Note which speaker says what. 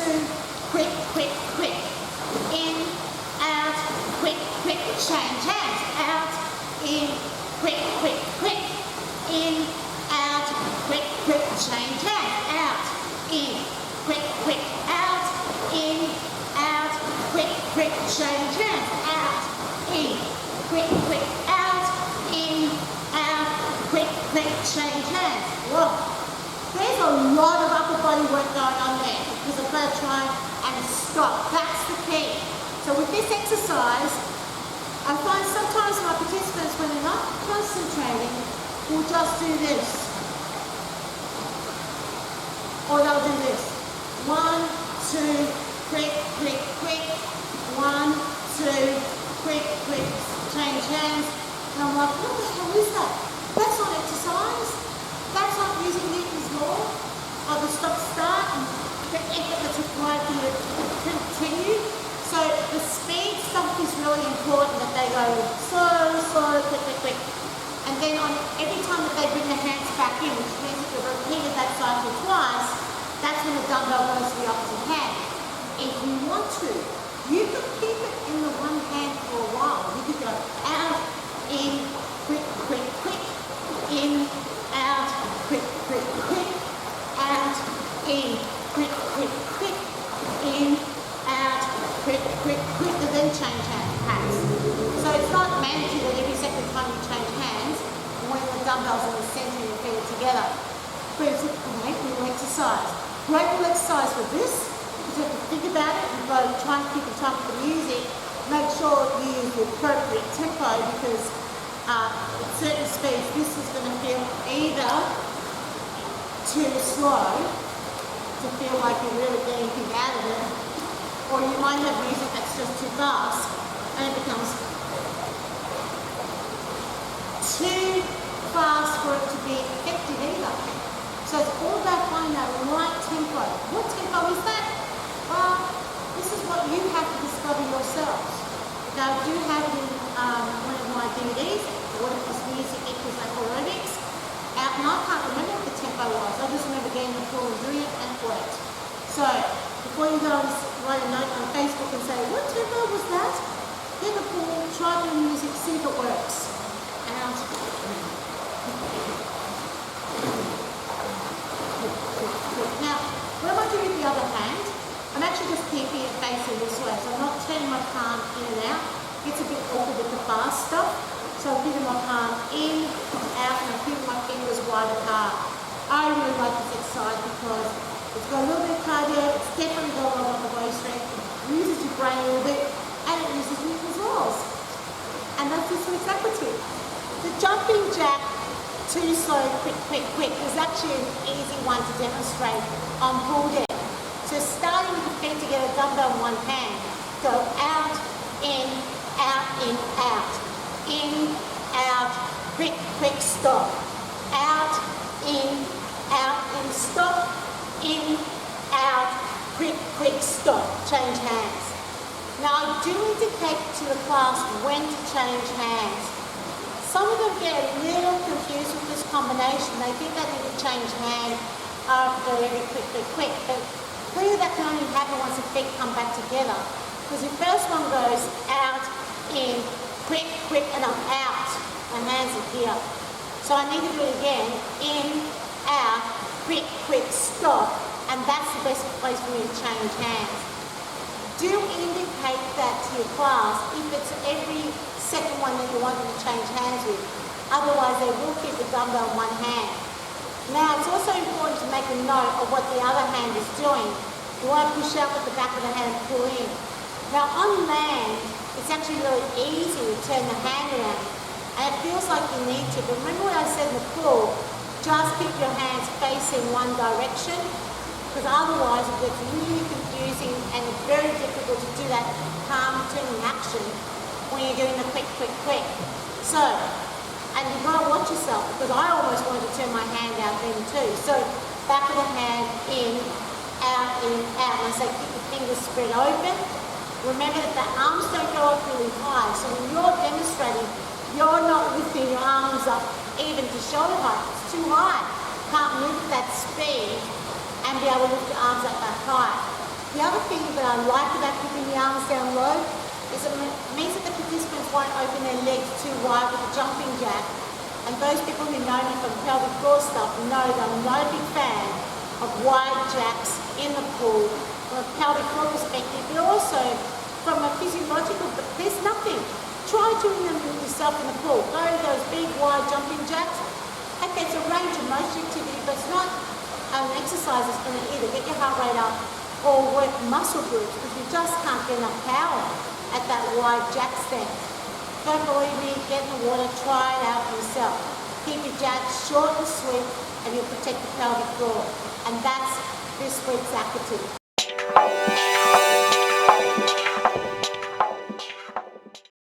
Speaker 1: 2, quick, quick, quick. In, out, quick, quick, change hands. Out, in, quick, quick, quick. In, out, quick, quick, change hands. Out, in, quick, quick, out. In, out, quick, quick, change hands. Out, in, quick, quick, out. In, out, quick, quick, change hands. Whoa. There's a lot of upper body work going on there because I've got to try and stop. That's the key. So with this exercise, I find sometimes my participants, when they're not concentrating, will just do this. Or they'll do this. 1, 2, quick, quick, quick. 1, 2, quick, quick, change hands. And I'm like, what the hell is that? That's not exercise. That's not using Newton's law of the stop-start and the effort that's required for you to continue. So the speed stuff is really important, that they go slow, slow, quick, quick, quick. And then on every time that they bring their hands back in, which means that they've repeated that cycle twice, that's when the dumbbell goes to the opposite hand. If you want to, you can keep it in the one hand for a while. You could go out, in, quick, quick, quick, in, out, quick, quick, quick, out, in, quick, quick, quick, in, out, quick, quick, quick, and then change hands. So it's not mandatory that every second time you change hands, when the dumbbells in the center and your feet are together. But it's a great little exercise. Great little exercise for this, because you have to think about it, you've got to try and keep in time with the music, make sure you use the appropriate tempo, because at certain speeds this is going to feel either too slow to feel like you're really getting anything out of it, or you might have music that's just too fast and it becomes too fast for it to be effective either. So it's all about finding that right tempo. What tempo is that? Well, this is what you have to discover yourselves. Now, I do have it in one of my DVDs, What If This Music Equals Aerobics. And I can't remember what the tempo was. I just remember getting the pool and doing it, and it worked. So, before you go and write a note on Facebook and say, what tempo was that? Get the pool, try the music, see if it works. Out. Now, what am I doing with the other hand? I'm actually just keeping it facing this way, so I'm not turning my palm in and out. It's a bit awkward with the fast stuff. So I'm keeping my palm in, out, and I'm keeping my fingers wide apart. I really like this exercise because it's got a little bit of cardio, it's definitely got a lot of body strength, it uses your brain a little bit, and it uses Newton's laws. And that's this week's activity. The jumping jack, too slow, quick, quick, quick, is actually an easy one to demonstrate on pull deck. So starting with the feet to get a dumbbell in one hand, go out, in, out, in, out. In, out, quick, quick, stop. Out, in, stop. In, out, quick, quick, stop. Change hands. Now I do indicate to the class when to change hands. Some of them get a little confused with this combination. They think they need to change hands after every quick, quick, quick. But clearly that can only happen once the feet come back together. Because the first one goes out, in, quick, quick, and I'm out. My hands are here. So I need to do it again. In, out, quick, quick, stop. And that's the best place for me to change hands. Do indicate that to your class if it's every second one that you want them to change hands with. Otherwise, they will keep the dumbbell in one hand. Now, it's also important to make a note of what the other hand is doing. You want to push out with the back of the hand and pull in. Now, on land, it's actually really easy to turn the hand around. And it feels like you need to. But remember what I said in the pool, just keep your hands facing one direction, because otherwise it gets really confusing and it's very difficult to do that palm turning action when you're doing the quick, quick, quick. So, and you've got to watch yourself, because I almost wanted to turn my hand out then too. So, back of the hand, in, out, in, out. And I say keep the fingers spread open. Remember that the arms don't go up really high. So when you're demonstrating, you're not lifting your arms up even to shoulder height. It's too high. Can't move at that speed and be able to lift your arms up that high. The other thing that I like about keeping the arms down low is it means that the participants won't open their legs too wide with a jumping jack. And those people who know me from pelvic floor stuff know that I'm not a big fan of wide jacks in the pool from a pelvic floor perspective, but also from a physiological, but there's nothing. Try doing them yourself in the pool. Go to those big wide jumping jacks. And there's a range of motion activity, but it's not an exercise that's going to either get your heart rate up or work muscle groups, because you just can't get enough power at that wide jack stance. Don't believe me, get in the water, try it out for yourself. Keep your jacks short and sweet and you'll protect the pelvic floor. And that's this week's Aqua tip.